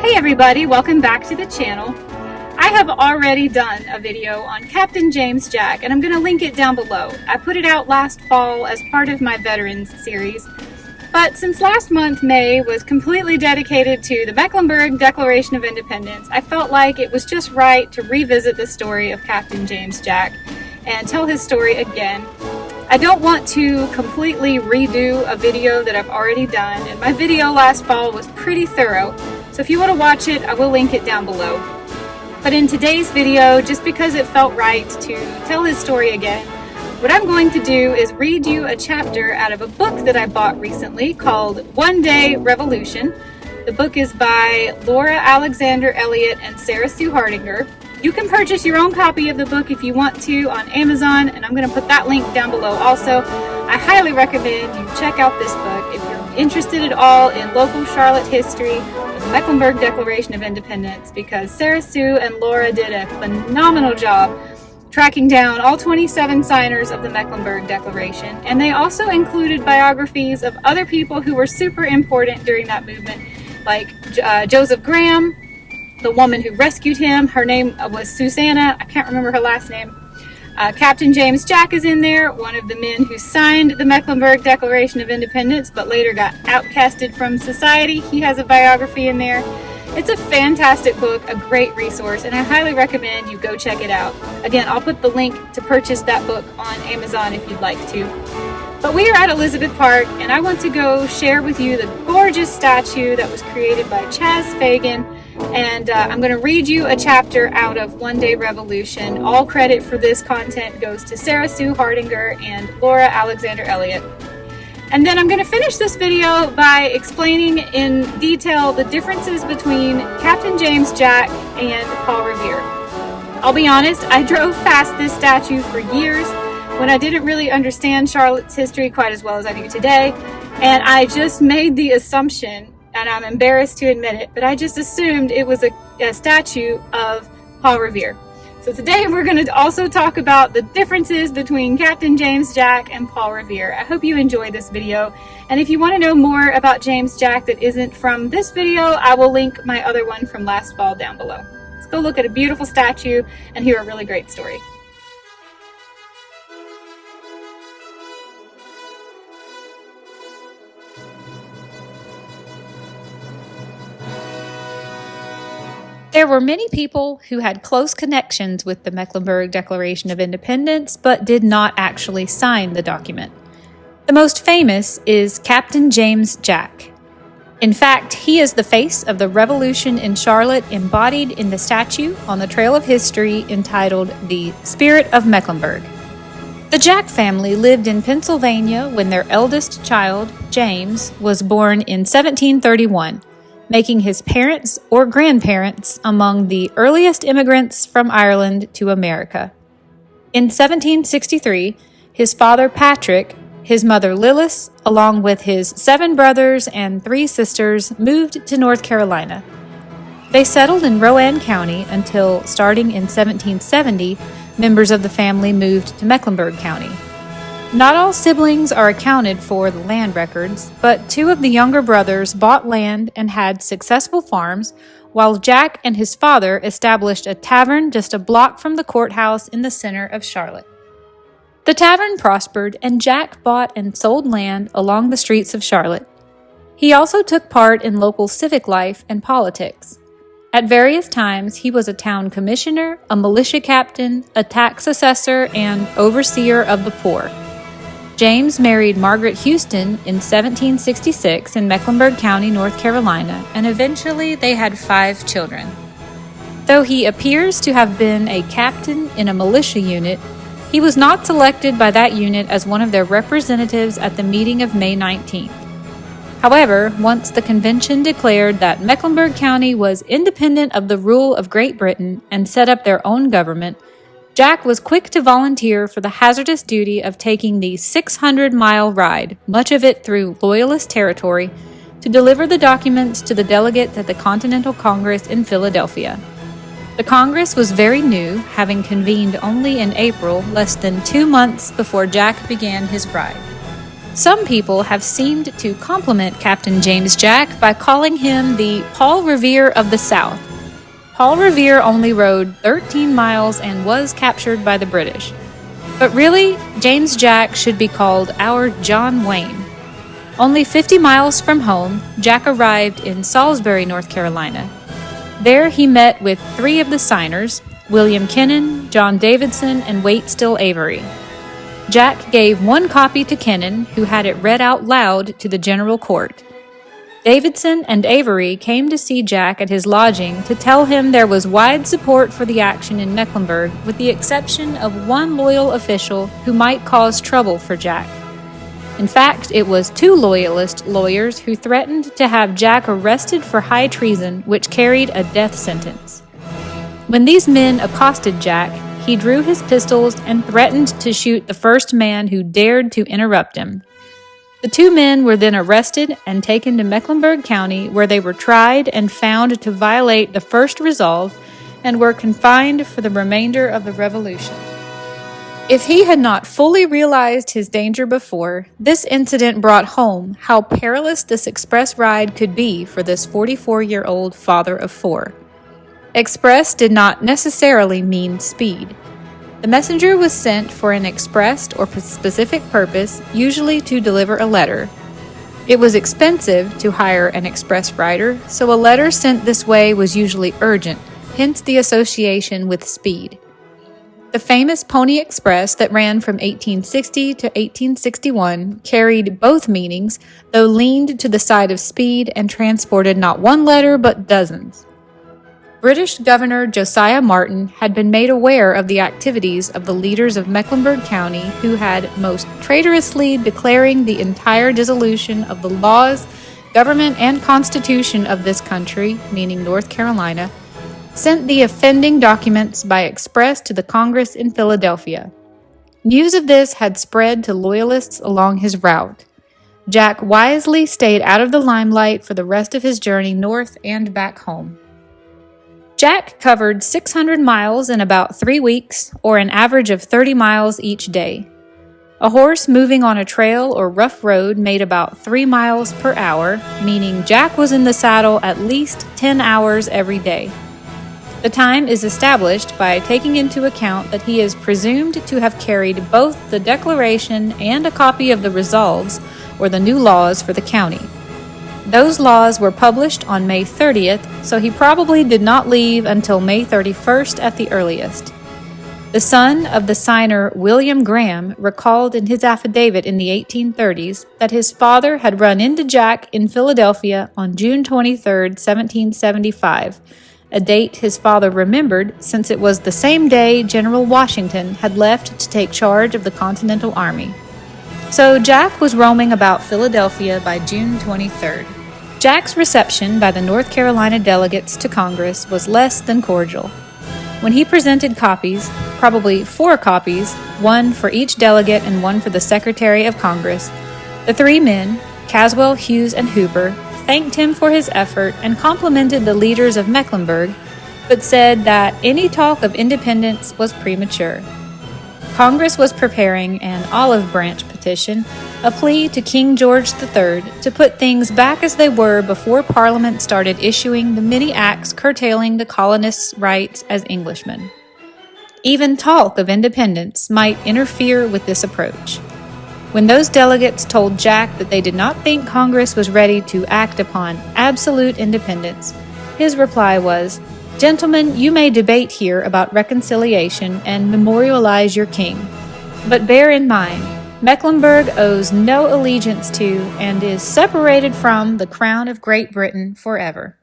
Hey everybody, welcome back to the channel. I have already done a video on Captain James Jack, and I'm going to link it down below. I put it out last fall as part of my Veterans series, but since last month, May, was completely dedicated to the Mecklenburg Declaration of Independence, I felt like it was just right to revisit the story of Captain James Jack and tell his story again. I don't want to completely redo a video that I've already done, and my video last fall was pretty thorough. So if you want to watch it, I will link it down below. But in today's video, just because it felt right to tell his story again, what I'm going to do is read you a chapter out of a book that I bought recently called One Day Revolution. The book is by Laura Alexander Elliott and Sarah Sue Hardinger. You can purchase your own copy of the book if you want to on Amazon, and I'm going to put that link down below also. I highly recommend you check out this book if you're interested at all in local Charlotte history, the Mecklenburg Declaration of Independence, because Sarah Sue and Laura did a phenomenal job tracking down all 27 signers of the Mecklenburg Declaration, and they also included biographies of other people who were super important during that movement, like Joseph Graham, the woman who rescued him. Her name was Susanna. I can't remember her last name. Captain James Jack is in there, one of the men who signed the Mecklenburg Declaration of Independence but later got outcasted from society. He has a biography in there. It's a fantastic book, a great resource, and I highly recommend you go check it out. Again, I'll put the link to purchase that book on Amazon if you'd like to. But we are at Elizabeth Park, and I want to go share with you the gorgeous statue that was created by Chaz Fagan. And I'm going to read you a chapter out of One Day Revolution. All credit for this content goes to Sarah Sue Hardinger and Laura Alexander Elliott. And then I'm going to finish this video by explaining in detail the differences between Captain James Jack and Paul Revere. I'll be honest, I drove past this statue for years when I didn't really understand Charlotte's history quite as well as I do today. And I just made the assumption, and I'm embarrassed to admit it, but I just assumed it was a statue of Paul Revere. So today we're going to also talk about the differences between Captain James Jack and Paul Revere. I hope you enjoy this video. And if you want to know more about James Jack that isn't from this video, I will link my other one from last fall down below. Let's go look at a beautiful statue and hear a really great story. There were many people who had close connections with the Mecklenburg Declaration of Independence, but did not actually sign the document. The most famous is Captain James Jack. In fact, he is the face of the revolution in Charlotte embodied in the statue on the Trail of History entitled The Spirit of Mecklenburg. The Jack family lived in Pennsylvania when their eldest child, James, was born in 1731. Making his parents or grandparents among the earliest immigrants from Ireland to America. In 1763, his father Patrick, his mother Lillis, along with his 7 brothers and 3 sisters, moved to North Carolina. They settled in Rowan County until, starting in 1770, members of the family moved to Mecklenburg County. Not all siblings are accounted for the land records, but 2 of the younger brothers bought land and had successful farms, while Jack and his father established a tavern just a block from the courthouse in the center of Charlotte. The tavern prospered, and Jack bought and sold land along the streets of Charlotte. He also took part in local civic life and politics. At various times, he was a town commissioner, a militia captain, a tax assessor, and overseer of the poor. James married Margaret Houston in 1766 in Mecklenburg County, North Carolina, and eventually they had 5 children. Though he appears to have been a captain in a militia unit, he was not selected by that unit as one of their representatives at the meeting of May 19th. However, once the convention declared that Mecklenburg County was independent of the rule of Great Britain and set up their own government, Jack was quick to volunteer for the hazardous duty of taking the 600-mile ride, much of it through Loyalist territory, to deliver the documents to the delegates at the Continental Congress in Philadelphia. The Congress was very new, having convened only in April, less than 2 months before Jack began his ride. Some people have seemed to compliment Captain James Jack by calling him the Paul Revere of the South. Paul Revere only rode 13 miles and was captured by the British. But really, James Jack should be called our John Wayne. Only 50 miles from home, Jack arrived in Salisbury, North Carolina. There he met with 3 of the signers, William Kennon, John Davidson, and Waite Still Avery. Jack gave 1 copy to Kennon, who had it read out loud to the general court. Davidson and Avery came to see Jack at his lodging to tell him there was wide support for the action in Mecklenburg, with the exception of 1 loyal official who might cause trouble for Jack. In fact, it was 2 loyalist lawyers who threatened to have Jack arrested for high treason, which carried a death sentence. When these men accosted Jack, he drew his pistols and threatened to shoot the first man who dared to interrupt him. The 2 men were then arrested and taken to Mecklenburg County, where they were tried and found to violate the first resolve and were confined for the remainder of the Revolution. If he had not fully realized his danger before, this incident brought home how perilous this express ride could be for this 44-year-old father of 4. Express did not necessarily mean speed. The messenger was sent for an expressed or specific purpose, usually to deliver a letter. It was expensive to hire an express rider, so a letter sent this way was usually urgent, hence the association with speed. The famous Pony Express that ran from 1860 to 1861 carried both meanings, though leaned to the side of speed and transported not 1 letter but dozens. British Governor Josiah Martin had been made aware of the activities of the leaders of Mecklenburg County, who had most traitorously declaring the entire dissolution of the laws, government, and constitution of this country, meaning North Carolina, sent the offending documents by express to the Congress in Philadelphia. News of this had spread to loyalists along his route. Jack wisely stayed out of the limelight for the rest of his journey north and back home. Jack covered 600 miles in about 3 weeks, or an average of 30 miles each day. A horse moving on a trail or rough road made about 3 miles per hour, meaning Jack was in the saddle at least 10 hours every day. The time is established by taking into account that he is presumed to have carried both the Declaration and a copy of the Resolves, or the new laws for the county. Those laws were published on May 30th, so he probably did not leave until May 31st at the earliest. The son of the signer William Graham recalled in his affidavit in the 1830s that his father had run into Jack in Philadelphia on June 23, 1775, a date his father remembered since it was the same day General Washington had left to take charge of the Continental Army. So Jack was roaming about Philadelphia by June 23rd. Jack's reception by the North Carolina delegates to Congress was less than cordial. When he presented copies, probably 4 copies, 1 for each delegate and 1 for the Secretary of Congress, the 3 men, Caswell, Hughes, and Hooper, thanked him for his effort and complimented the leaders of Mecklenburg, but said that any talk of independence was premature. Congress was preparing an olive branch petition, a plea to King George III to put things back as they were before Parliament started issuing the many acts curtailing the colonists' rights as Englishmen. Even talk of independence might interfere with this approach. When those delegates told Jack that they did not think Congress was ready to act upon absolute independence, his reply was, "Gentlemen, you may debate here about reconciliation and memorialize your king. But bear in mind, Mecklenburg owes no allegiance to and is separated from the crown of Great Britain forever."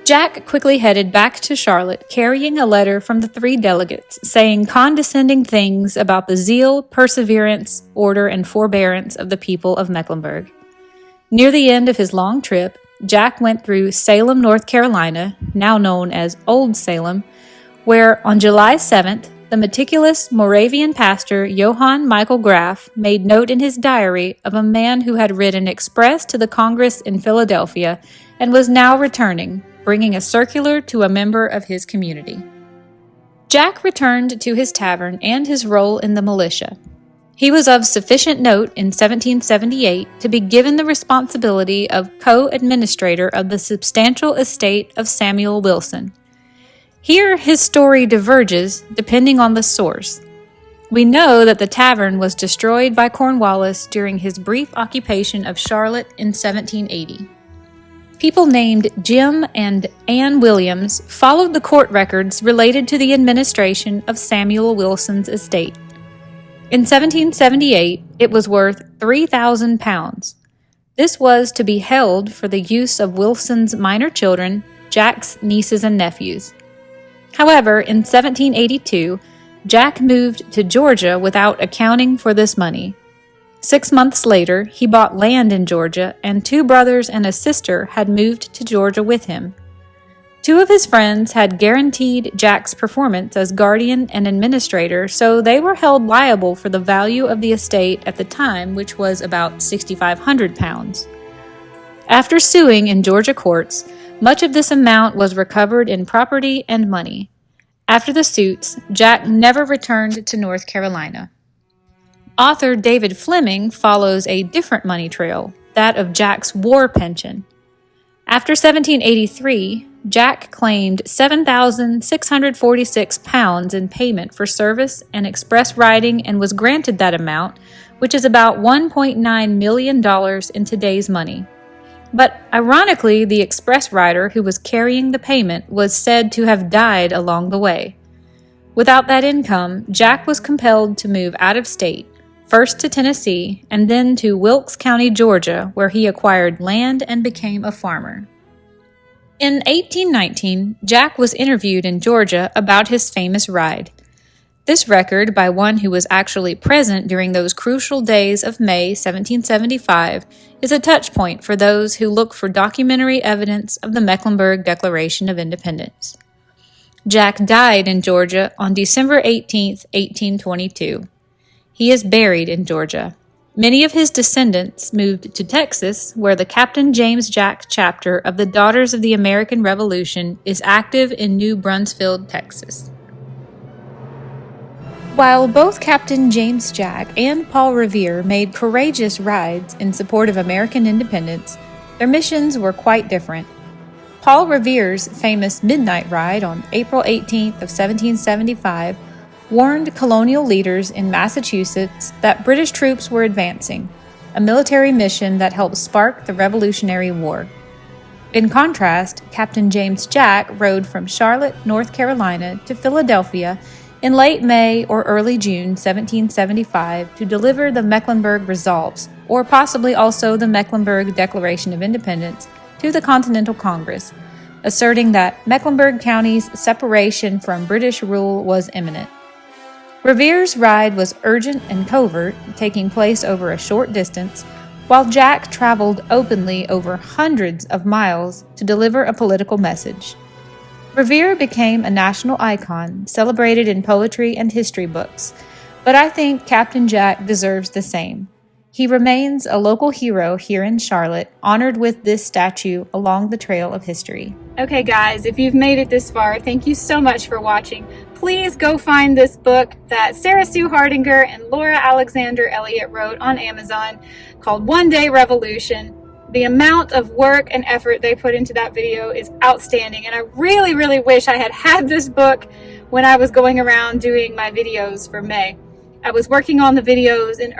Jack quickly headed back to Charlotte, carrying a letter from the 3 delegates, saying condescending things about the zeal, perseverance, order, and forbearance of the people of Mecklenburg. Near the end of his long trip, Jack went through Salem, North Carolina, now known as Old Salem, where on July 7th, the meticulous Moravian pastor Johann Michael Graf made note in his diary of a man who had ridden express to the Congress in Philadelphia and was now returning, bringing a circular to a member of his community. Jack returned to his tavern and his role in the militia. He was of sufficient note in 1778 to be given the responsibility of co-administrator of the substantial estate of Samuel Wilson. Here his story diverges depending on the source. We know that the tavern was destroyed by Cornwallis during his brief occupation of Charlotte in 1780. People named Jim and Anne Williams followed the court records related to the administration of Samuel Wilson's estate. In 1778, it was worth £3,000. This was to be held for the use of Wilson's minor children, Jack's nieces and nephews. However, in 1782, Jack moved to Georgia without accounting for this money. 6 months later, he bought land in Georgia, and 2 brothers and a sister had moved to Georgia with him. 2 of his friends had guaranteed Jack's performance as guardian and administrator, so they were held liable for the value of the estate at the time, which was about £6,500. After suing in Georgia courts, much of this amount was recovered in property and money. After the suits, Jack never returned to North Carolina. Author David Fleming follows a different money trail, that of Jack's war pension. After 1783, Jack claimed £7,646 in payment for service and express riding and was granted that amount, which is about $1.9 million in today's money. But ironically, the express rider who was carrying the payment was said to have died along the way. Without that income, Jack was compelled to move out of state, first to Tennessee and then to Wilkes County, Georgia, where he acquired land and became a farmer. In 1819, Jack was interviewed in Georgia about his famous ride. This record, by one who was actually present during those crucial days of May 1775, is a touchpoint for those who look for documentary evidence of the Mecklenburg Declaration of Independence. Jack died in Georgia on December 18, 1822. He is buried in Georgia. Many of his descendants moved to Texas, where the Captain James Jack chapter of the Daughters of the American Revolution is active in New Brunswick, Texas. While both Captain James Jack and Paul Revere made courageous rides in support of American independence, their missions were quite different. Paul Revere's famous midnight ride on April 18th of 1775 warned colonial leaders in Massachusetts that British troops were advancing, a military mission that helped spark the Revolutionary War. In contrast, Captain James Jack rode from Charlotte, North Carolina to Philadelphia in late May or early June 1775 to deliver the Mecklenburg Resolves, or possibly also the Mecklenburg Declaration of Independence, to the Continental Congress, asserting that Mecklenburg County's separation from British rule was imminent. Revere's ride was urgent and covert, taking place over a short distance, while Jack traveled openly over hundreds of miles to deliver a political message. Revere became a national icon, celebrated in poetry and history books, but I think Captain Jack deserves the same. He remains a local hero here in Charlotte, honored with this statue along the trail of history. Okay guys, if you've made it this far, thank you so much for watching. Please go find this book that Sarah Sue Hardinger and Laura Alexander Elliott wrote on Amazon called One Day Revolution. The amount of work and effort they put into that video is outstanding, and I really, really wish I had had this book when I was going around doing my videos for May. I was working on the videos in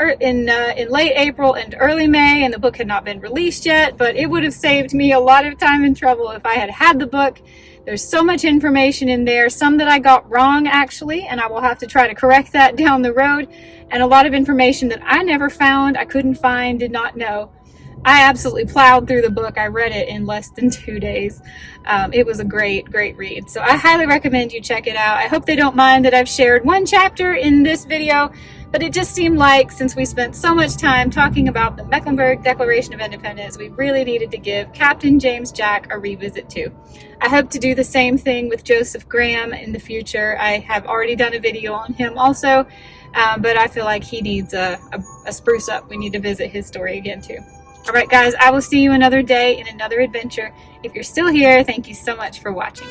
late April and early May, and the book had not been released yet, but it would have saved me a lot of time and trouble if I had had the book. There's so much information in there, some that I got wrong actually, and I will have to try to correct that down the road, and a lot of information that I never found, I couldn't find, did not know. I absolutely plowed through the book. I read it in less than 2 days. It was a great, great read. So I highly recommend you check it out. I hope they don't mind that I've shared one chapter in this video, But it just seemed like, since we spent so much time talking about the Mecklenburg Declaration of Independence, we really needed to give Captain James Jack a revisit too. I hope to do the same thing with Joseph Graham in the future. I have already done a video on him also, but I feel like he needs a spruce up. We need to visit his story again too. All right, guys, I will see you another day in another adventure. If you're still here, thank you so much for watching.